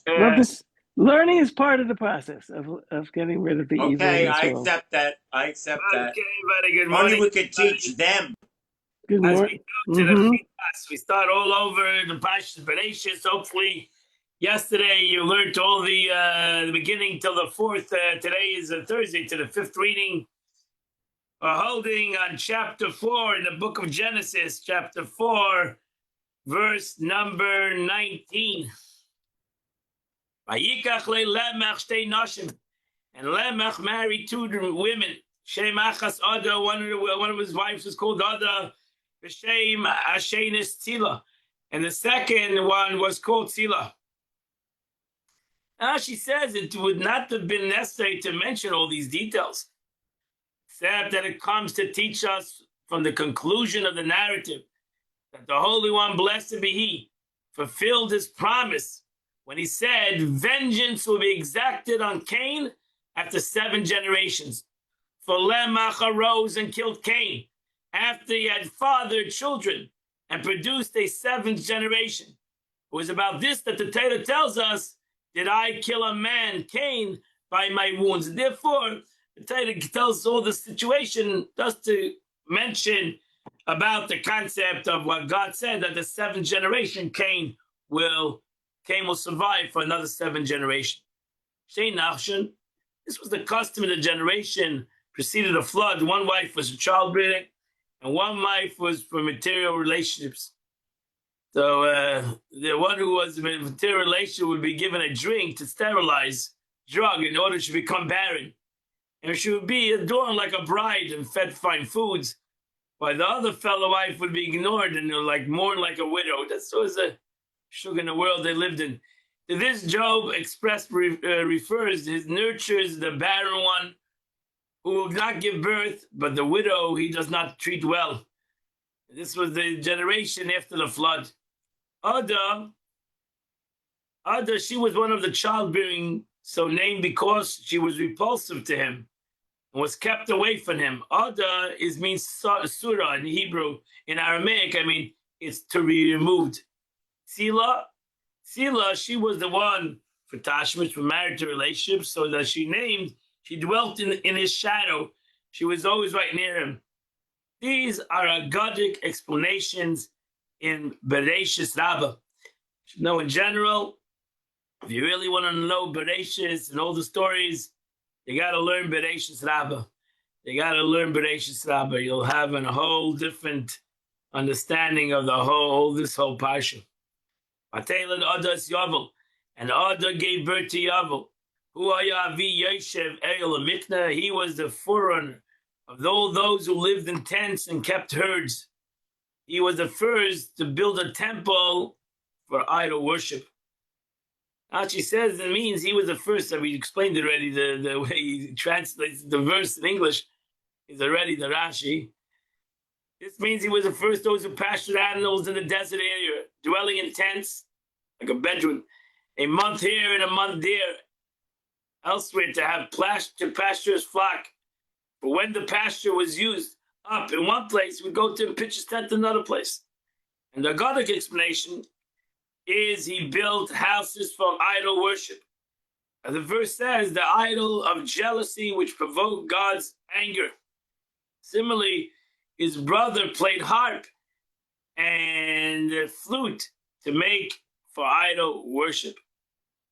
Well, this learning is part of the process of getting rid of the evil in Okay, this I world. accept that. I accept that. Okay, very good Only morning. we could teach them. Good As morning. we go to the class, we start all over the Parshas Bereshis. Hopefully, yesterday you learned all the beginning till the fourth. Today is Thursday to the fifth reading. We're holding on chapter 4 in the book of Genesis, chapter 4, verse number 19. Vayikach le'Lemech shtei nashim, and Lemech married two women. Shem Achas Ada, one of his wives was called Ada. Shem Ashenis Tzila, and the second one was called Tzila. Now she says it would not have been necessary to mention all these details, except that it comes to teach us from the conclusion of the narrative that the Holy One, blessed be He, fulfilled His promise when He said, vengeance will be exacted on Cain after 7 generations. For Lemach arose and killed Cain after he had fathered children and produced a 7th generation. It was about this that the Torah tells us, did I kill a man, Cain, by my wounds? Therefore, the Torah tells all the situation just to mention about the concept of what God said, that the 7th generation, Cain will survive for another 7 generations. Shein Nachshon, this was the custom of the generation preceded the flood. One wife was childbearing, and one wife was for material relationships. So the one who was in a material relationship would be given a drink to sterilize drug in order to become barren. And she would be adorned like a bride and fed fine foods, while the other fellow wife would be ignored and mourn like a widow. That was a sugar in the world they lived in. To this, Job refers, he nurtures the barren one who will not give birth, but the widow he does not treat well. This was the generation after the flood. Ada, she was one of the childbearing, so named because she was repulsive to him and was kept away from him. Ada means surah in Hebrew. In Aramaic, it's to be removed. Tzila, she was the one for Tashmish, for married to relationships, so that she dwelt in his shadow. She was always right near him. These are Aggadic explanations in Bereshis Rabbah. You should know in general, if you really want to know Bereshis and all the stories, you got to learn Bereshis Rabbah. You'll have a whole different understanding of this whole parsha. Vatelad Adas Yavel, and Ada gave birth to Yavel. He was the forerunner of all those who lived in tents and kept herds. He was the first to build a temple for idol worship. Now she says it means he was the first, that we explained already, the way he translates the verse in English is already the Rashi. This means he was the first those who pastured animals in the desert area, dwelling in tents, like a bedroom, a month here and a month there, elsewhere to have to pasture his flock. But when the pasture was used up in one place, we go to pitch his tent in another place. And the Aggadic explanation is he built houses for idol worship. As the verse says, the idol of jealousy which provoked God's anger. Similarly, his brother played harp and flute to make for idol worship.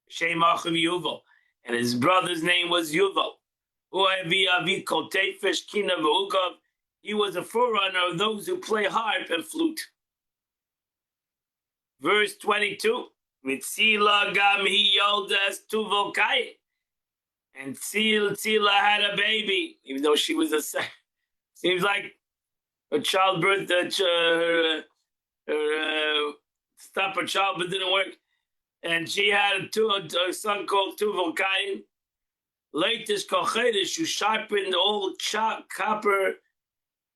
Shem Achav Yuval, and his brother's name was Yuval. He was a forerunner of those who play harp and flute. Verse 22, Mitzila gam hi yoldas Tuval Kai. And Tzila had a baby, even though she was seems like her childbirth, stop her childbirth didn't work. And she had a son called Tuval Kain. Latest Kochedesh, who sharpened all copper,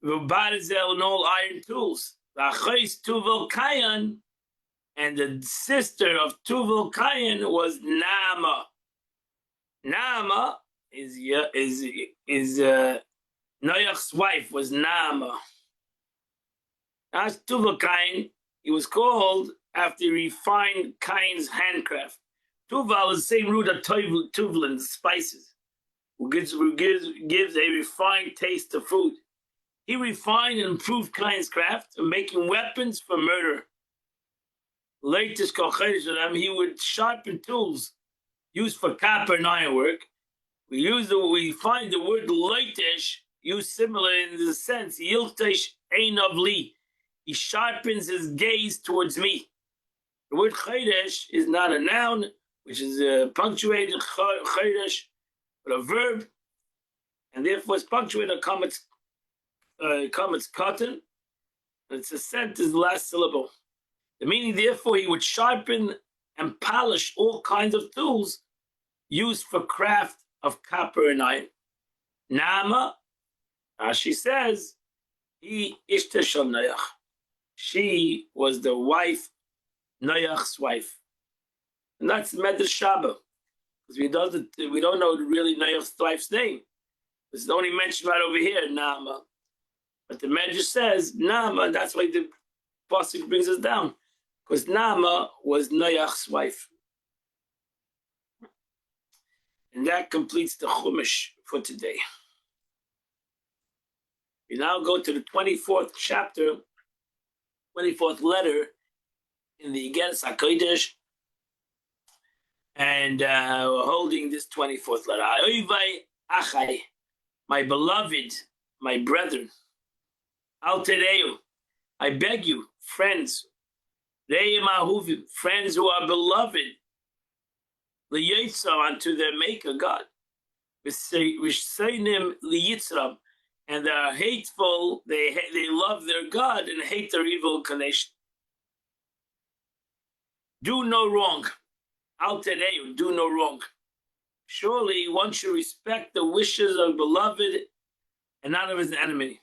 Barizel, and all iron tools. Achais Tuval Kain, and the sister of Tuval Kain was Naamah. Naamah is Noach's wife was Naamah. As Tuval Kain, he was called after he refined Cain's handcraft. Tuval is the same root of tuvlin, spices, who gives a refined taste to food. He refined and improved Kain's craft of making weapons for murder. Latest he would sharpen tools used for copper and ironwork. We find the word leitish used similar in the sense yiltish ein of li. He sharpens his gaze towards me. The word chaydesh is not a noun, which is punctuated chaydesh, but a verb, and therefore it's punctuated comets cotton, and it's a sentence, the last syllable. The meaning, therefore, he would sharpen and polish all kinds of tools used for craft of copper and iron. Nama, as she says, he Ishta Shel Noach. She was the wife, Noach's wife. And that's Medrash Shabbat, because we don't know really Noach's wife's name. It's only mentioned right over here, Nama. But the Medrash says Nama, and that's why the pasuk brings us down, because Nama was Noach's wife. And that completes the Chumash for today. We now go to the 24th chapter, 24th letter in the Igeres HaKodesh, and we're holding this 24th letter. Oivai Achai, my beloved, my brethren, Al Tereu, I beg you, friends, Reim Ahuvim, friends who are beloved, L'yitza, unto their Maker God, V'seinim L'yitzram, and they are hateful, they love their God and hate their evil inclination. Do no wrong. Al Tereu, do no wrong. Surely one should respect the wishes of beloved and not of his enemy.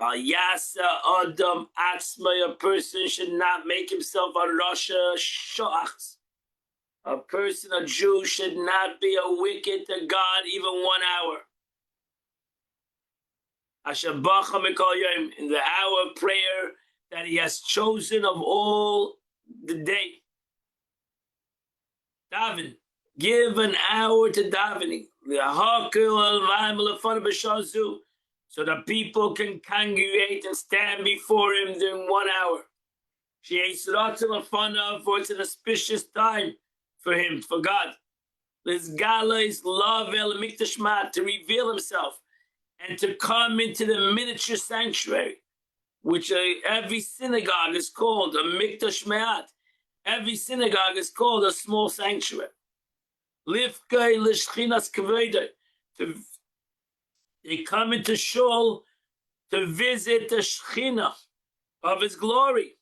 Yasa Adam Atzma, a person should not make himself a Rasha Shoachs. A person, a Jew, should not be a wicked to God even 1 hour. Ashabacha Mikol Yom, in the hour of prayer that he has chosen of all the day. Daven, give an hour to davening. So that people can congregate and stand before him during 1 hour. For it's an auspicious time for him, for God. Lizgala love el miktashmat, to reveal himself and to come into the miniature sanctuary, which every synagogue is called a mikdash me'at. Every synagogue is called a small sanctuary. Lifkei l'shchinas kaveda, they come into Shul to visit the Shechina of his glory.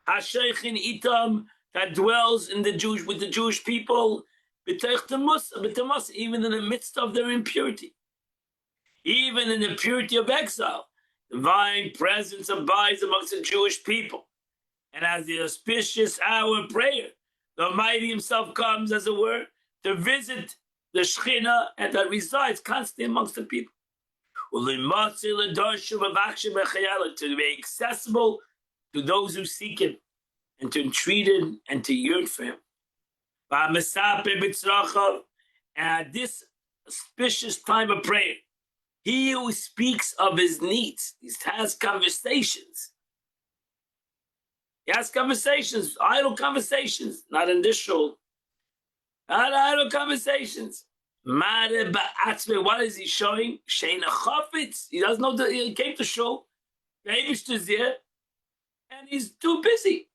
Hasheichin itam, that dwells in with the Jewish people, even in the midst of their impurity, even in the purity of exile. Divine presence abides amongst the Jewish people. And as the auspicious hour of prayer, the Almighty himself comes, as it were, to visit the Shechina, and that resides constantly amongst the people. To be accessible to those who seek him, and to entreat him, and to yearn for him. And at this auspicious time of prayer, he who speaks of his needs, he has conversations. He has conversations, idle conversations, not in this show. Not idle conversations. What is he showing? Sheina Chafetz. He doesn't know that he came to show. The Eibush is here, and he's too busy.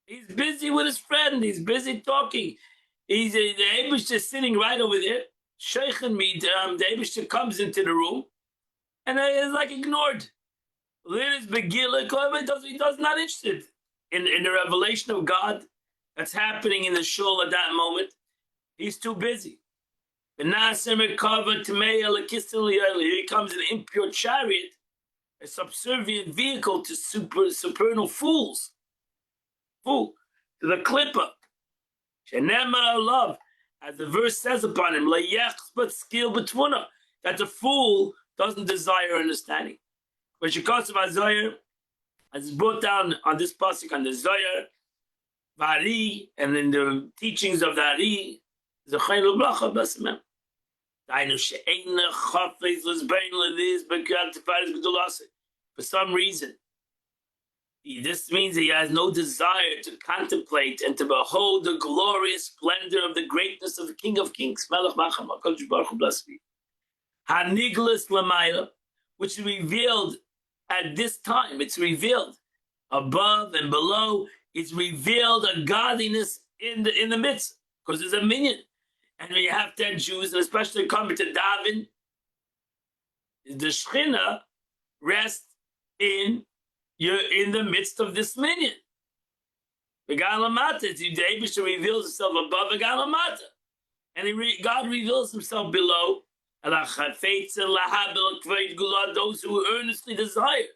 He's busy with his friend. He's busy talking. The Eibush is sitting right over there. Sheichen me. The Eibush comes into the room, and is like ignored. He's not interested in the revelation of God that's happening in the shul at that moment. He's too busy. He comes in an impure chariot, a subservient vehicle to supernal fools. Fool, to the clipper. Love, as the verse says upon him, that the fool doesn't desire understanding. But because of Isaiah, as it's brought down on this pasuk on the Zohar, Vari, and in the teachings of the Ari, Zechayin L'Bracha Basimem. For some reason, this means he has no desire to contemplate and to behold the glorious splendor of the greatness of the King of Kings, Melech Macham, HaKadosh Baruch Hu, blessed be. Haniglas Lamayla, which is revealed at this time. It's revealed above and below. It's revealed a godliness in the midst, because there's a minyan. And when you have 10 Jews, and especially coming to daven, the Shekhinah rests in the midst of this minyan. The Galamata, the Eibusha reveals himself above the Galamata. And God reveals himself below. Those who earnestly desire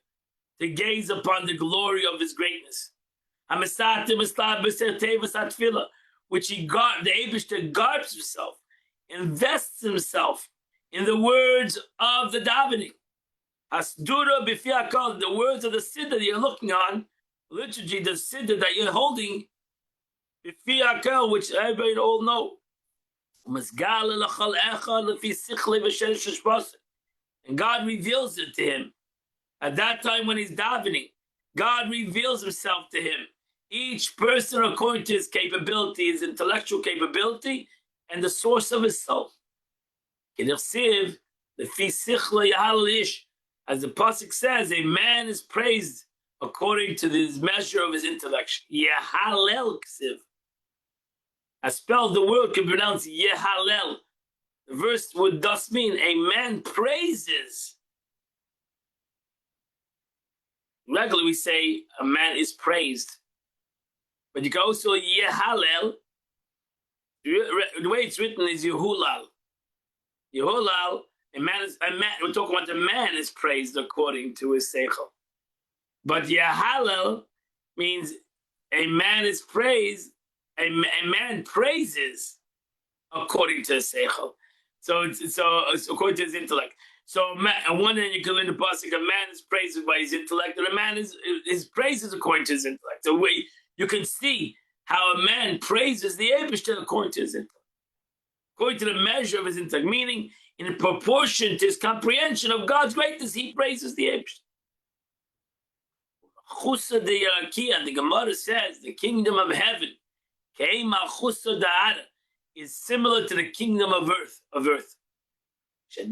to gaze upon the glory of his greatness. Which the Eibusha guards himself, invests himself in the words of the davening. Hasdura b'fiakal, the words of the siddur that you're looking on, liturgy, the siddur that you're holding, b'fiakal, which everybody all know. And God reveals it to him. At that time when he's davening, God reveals himself to him. Each person according to his capability, his intellectual capability, and the source of his soul. As the pasuk says, a man is praised according to the measure of his intellect. Yehalel ksiv. I spelled the word can pronounce Yehalel. The verse would thus mean a man praises. Regularly we say a man is praised. But you can also Yehalel. The way it's written is Yehulal. Yehulal, we're talking about a man is praised according to his seichel. But Yehalel means a man is praised, a man praises according to his seichel. So it's according to his intellect. So on one hand you can learn the pasuk, a man is praised by his intellect, and a man his praise is according to his intellect. So you can see how a man praises the Eibusha according to his intellect, according to the measure of his intellect, meaning in proportion to his comprehension of God's greatness, he praises the Eibusha. Chusa de Yarakia, the Gemara says, the kingdom of heaven, Keima Chusa Da'ara, is similar to the kingdom of earth. It's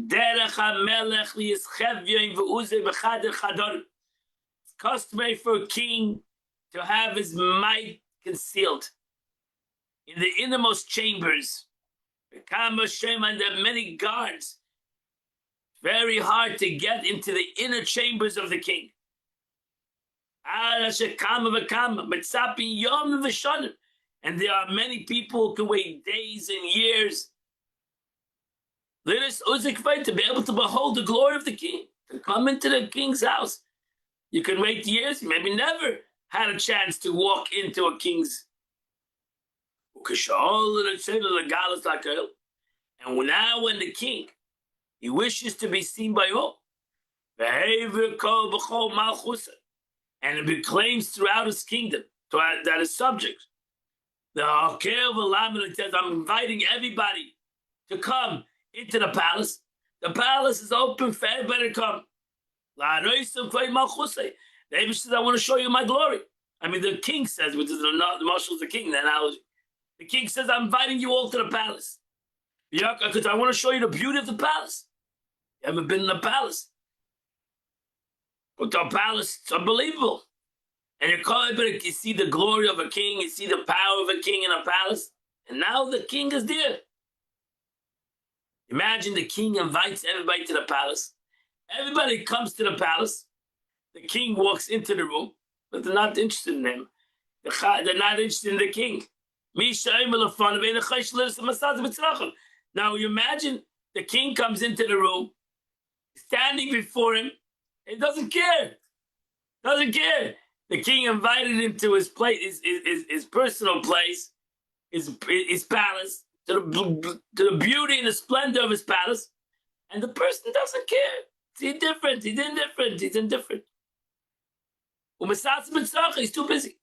customary for a king to have his might concealed in the innermost chambers. And there are many guards. Very hard to get into the inner chambers of the king. And there are many people who can wait days and years. Let us to be able to behold the glory of the king, to come into the king's house. You can wait years, you maybe never had a chance to walk into a king's. And now when the king, he wishes to be seen by all, and it proclaims throughout his kingdom, that his subjects, says, I'm inviting everybody to come into the palace. The palace is open for everybody to come. The Eibusha says, I want to show you my glory. I mean, the king says, which is the marshal is the king, the analogy. The king says, I'm inviting you all to the palace. Because I want to show you the beauty of the palace. You haven't been in the palace. But the palace, it's unbelievable. And you see the glory of a king, you see the power of a king in a palace. And now the king is there. Imagine the king invites everybody to the palace. Everybody comes to the palace. The king walks into the room, but they're not interested in him. They're not interested in the king. Now you imagine the king comes into the room, standing before him, he doesn't care. Doesn't care. The king invited him to his place, his personal place, his palace, to the beauty and the splendor of his palace, and the person doesn't care. He's indifferent. He's indifferent. He's too busy.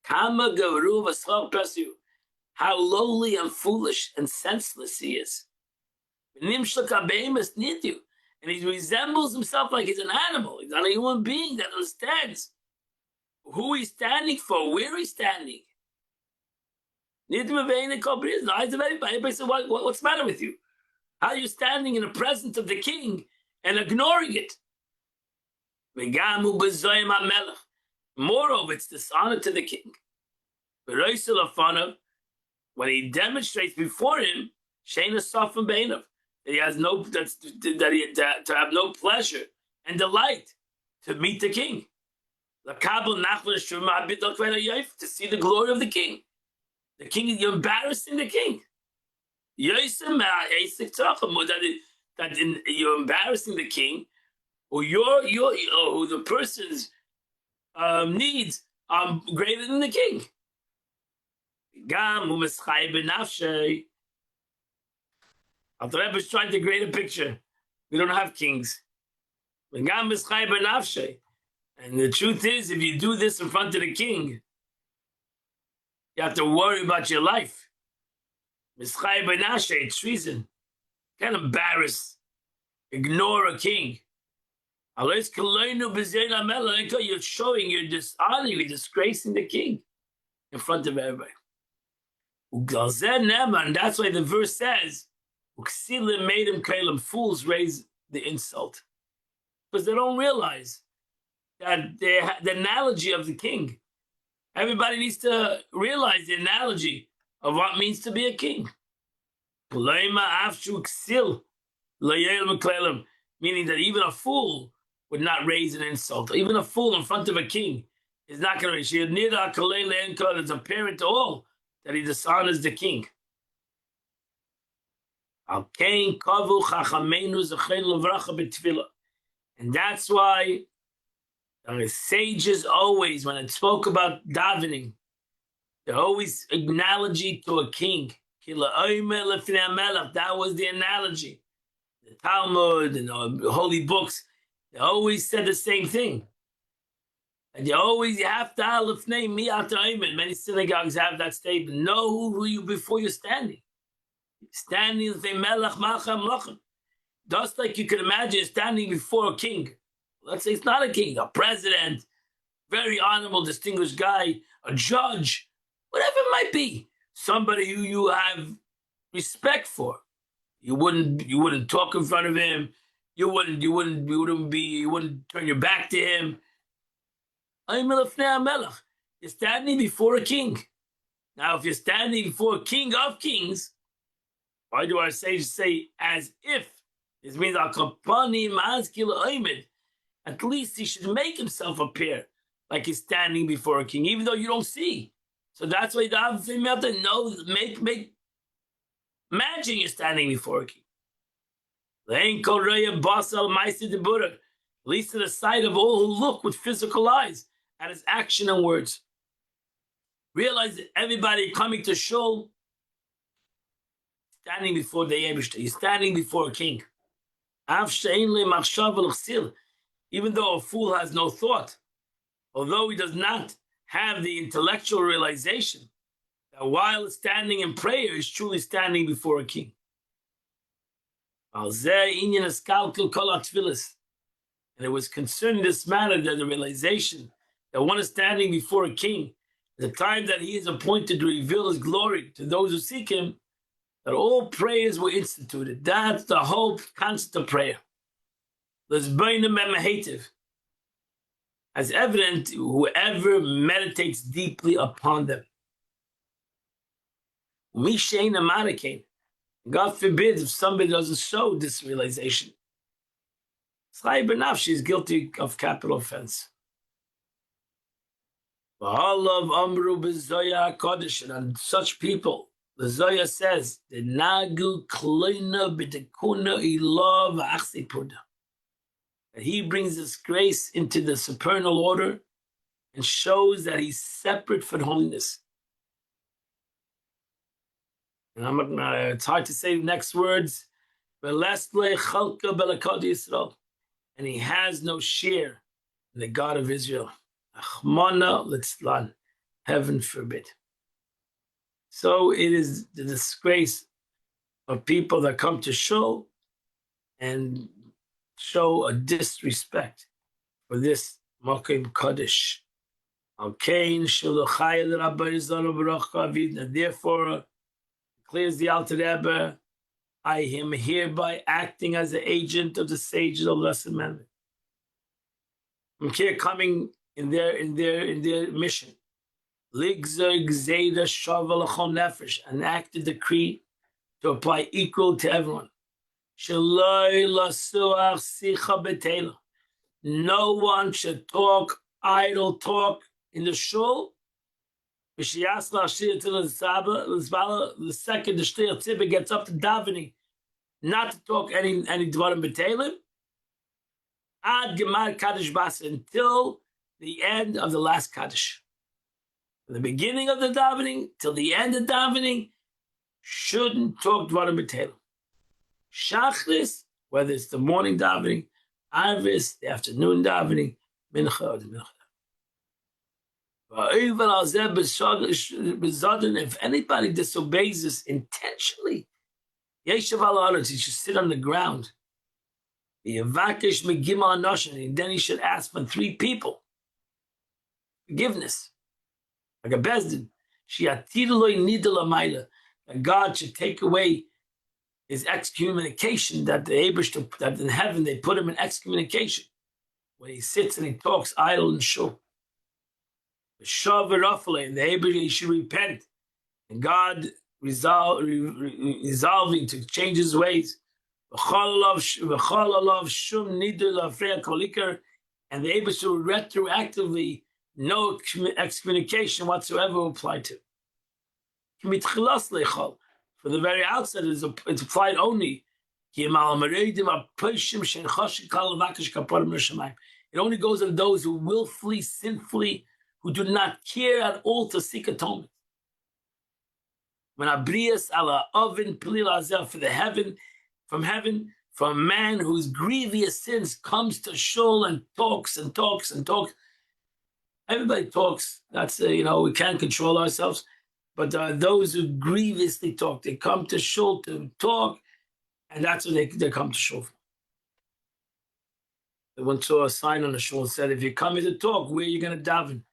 Kama garu v'schal pesu. How lowly and foolish and senseless he is. Nimshla kabemis nidu. And he resembles himself like he's an animal. He's not a human being that understands who he's standing for, where he's standing. In the eyes of everybody. Everybody said, what's the matter with you? How are you standing in the presence of the king and ignoring it? Moreover, it's dishonor to the king. When he demonstrates before him, that he has to have no pleasure and delight to meet the king. To see the glory of the king. The king, you're embarrassing the king. You're embarrassing the king, or the person's needs are greater than the king. The Rebbe is trying to create a picture. We don't have kings. And the truth is, if you do this in front of the king, you have to worry about your life. It's treason. You can't embarrass, ignore a king. You're showing you're dishonoring, you're disgracing the king in front of everybody. And that's why the verse says, made him kalim, fools raise the insult. Because they don't realize that the analogy of the king. Everybody needs to realize the analogy of what it means to be a king. Meaning that even a fool would not raise an insult. Even a fool in front of a king is not going to raise. It's apparent to all that he dishonors the king. And that's why the sages always, when it spoke about davening, they always analogy to a king. That was the analogy. The Talmud and the holy books, they always said the same thing. And you have to alifnei mi'at ha'omer. Many synagogues have that statement. Know who you before you're standing. Standing with a melech malcham. Just like you can imagine standing before a king. Let's say it's not a king, a president, very honorable, distinguished guy, a judge, whatever it might be. Somebody who you have respect for. You wouldn't talk in front of him. You wouldn't turn your back to him. You're standing before a king. Now, if you're standing before a king of kings, why do our sages say as if? This means at least he should make himself appear like he's standing before a king, even though you don't see. So that's why you have to know, imagine you're standing before a king. At least to the sight of all who look with physical eyes at his action and words. Realize that everybody coming to shul, standing before the Yebishter, he's standing before a king. Even though a fool has no thought, although he does not have the intellectual realization that while standing in prayer, he's truly standing before a king. And it was concerning this matter that the realization that one is standing before a king, the time that he is appointed to reveal his glory to those who seek him, that all prayers were instituted. That's the whole concept of prayer. As evident, whoever meditates deeply upon them. God forbid if somebody doesn't show this realization. She is guilty of capital offense. And such people, the Zoya says, the Nagu Kloina B'tekuna Ilav Achsipurda. That he brings this grace into the supernal order and shows that he's separate from holiness. And it's hard to say the next words. And he has no share in the God of Israel. Achmana litzlan. Heaven forbid. So it is the disgrace of people that come to shul and show a disrespect for this Makim Kaddish. Therefore, clears the Alter Rebbe, I am hereby acting as the agent of the sages of the Lesser Amendment. I'm here coming in their mission. An act of decree to apply equal to everyone. No one should talk idle talk in the shul. The second the Shtei Tzibah gets up to davening, not to talk any dvarim b'teilim, ad gemar kaddish bas, until the end of the last kaddish. From the beginning of the davening till the end of davening, shouldn't talk dvarim b'teilim. Shachris, whether it's the morning davening, Arvis, the afternoon davening, mincha or the mincha. If anybody disobeys this intentionally, he should sit on the ground. And then he should ask for 3 people forgiveness. Like a bezdin. That God should take away his excommunication, that that in heaven they put him in excommunication when he sits and he talks idle and shul. And the Abraham should repent, and God resolving to change his ways. And the Abraham should retroactively no excommunication whatsoever will apply to. For the very outset, it's applied only. It only goes to those who willfully, sinfully, who do not care at all to seek atonement. When abrias ala oven plil azel, for the heaven, from a man whose grievous sins comes to shul and talks and talks and talks. Everybody talks. That's we can't control ourselves. But those who grievously talk, they come to shul to talk, and that's what they come to shul for. I once saw a sign on the shul that said, if you come here to talk, where are you going to daven?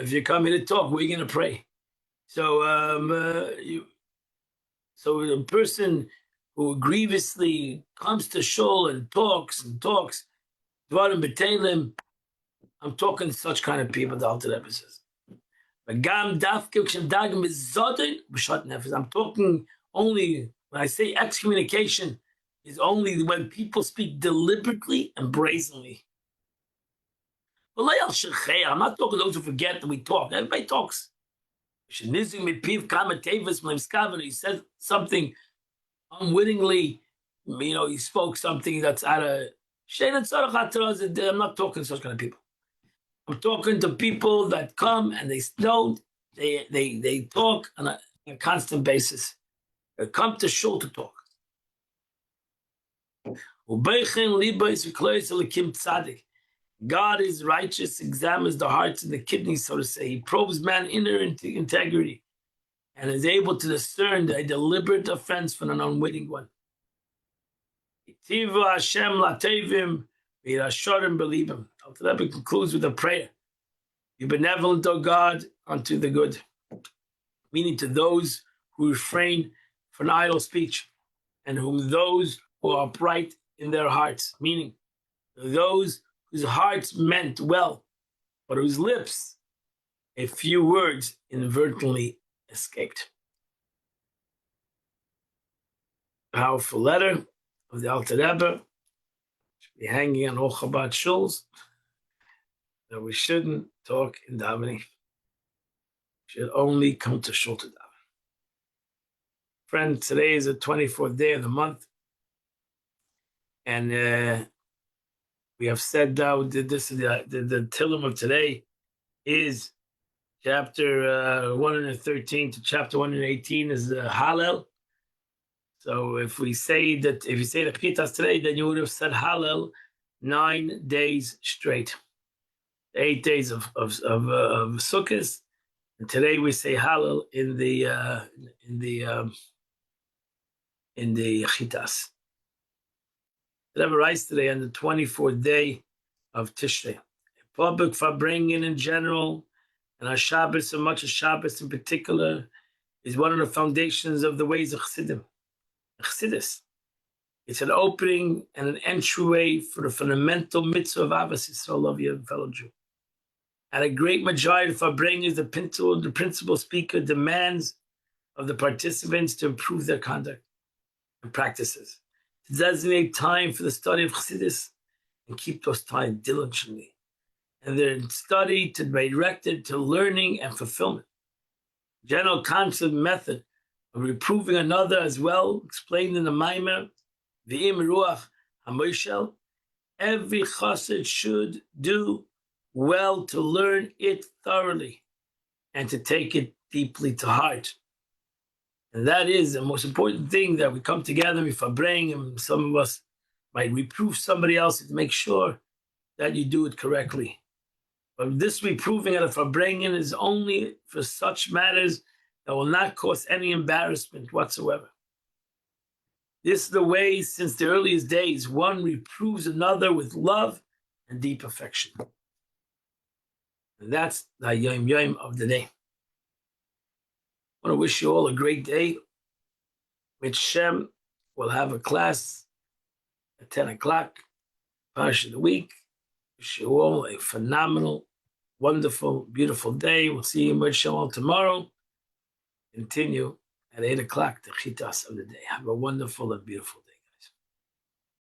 If you come here to talk, where are you going to pray? So so a person who grievously comes to shul and talks, dvarim b'teilim, I'm talking such kind of people, the Alter Rebbe says. I'm talking only, when I say excommunication, is only when people speak deliberately and brazenly. I'm not talking to those who forget that we talk. Everybody talks. He said something unwittingly, he spoke something that's out of... I'm not talking to such kind of people. I'm talking to people that come and they talk on a constant basis. They come to shul to talk. God is righteous, examines the hearts and the kidneys, so to say. He probes man's inner integrity and is able to discern a deliberate offense from an unwitting one. Believe him. Alter Rebbe concludes with a prayer. Be benevolent, O God, unto the good, meaning to those who refrain from idle speech, and those who are upright in their hearts, meaning those whose hearts meant well, but whose lips a few words inadvertently escaped. Powerful letter of the Alter Rebbe. Be hanging on all Chabad shuls, that we shouldn't talk in davening. We should only come to shul to daven. Friend, today is the 24th day of the month, and we have said now that the Tillim of today is chapter 113 to chapter 118 is the Hallel. So if you say the Pitas today, then you would have said Hallel 9 days straight. 8 days of Sukkot, and today we say Hallel in the Chitas. The Rebbe writes today on the 24th day of Tishrei. Public Farbrengen in general, and our Shabbos, so much as Shabbos in particular, is one of the foundations of the ways of Chassidim. Chassidus. It's an opening and an entryway for the fundamental mitzvah of Avos Yisrael, love your fellow Jew. And a great majority of Farbrengen, the principal speaker, demands of the participants to improve their conduct and practices, to designate time for the study of Chassidus and keep those time diligently. And their study to be directed to learning and fulfillment. General concept method of reproving another as well, explained in the Maimer, V'im Ruach HaMoshel, every chassid should do well to learn it thoroughly and to take it deeply to heart. And that is the most important thing, that we come together, we bring, and some of us might reprove somebody else to make sure that you do it correctly. But this reproving at a Farbrengen is only for such matters that will not cause any embarrassment whatsoever. This is the way since the earliest days, one reproves another with love and deep affection. And that's the Yom Yom of the day. I want to wish you all a great day. With Shem, we'll have a class at 10 o'clock, Parsha of the week. Wish you all a phenomenal, wonderful, beautiful day. We'll see you in Shalom tomorrow. Continue at 8 o'clock, the Chitas of the day. Have a wonderful and beautiful day.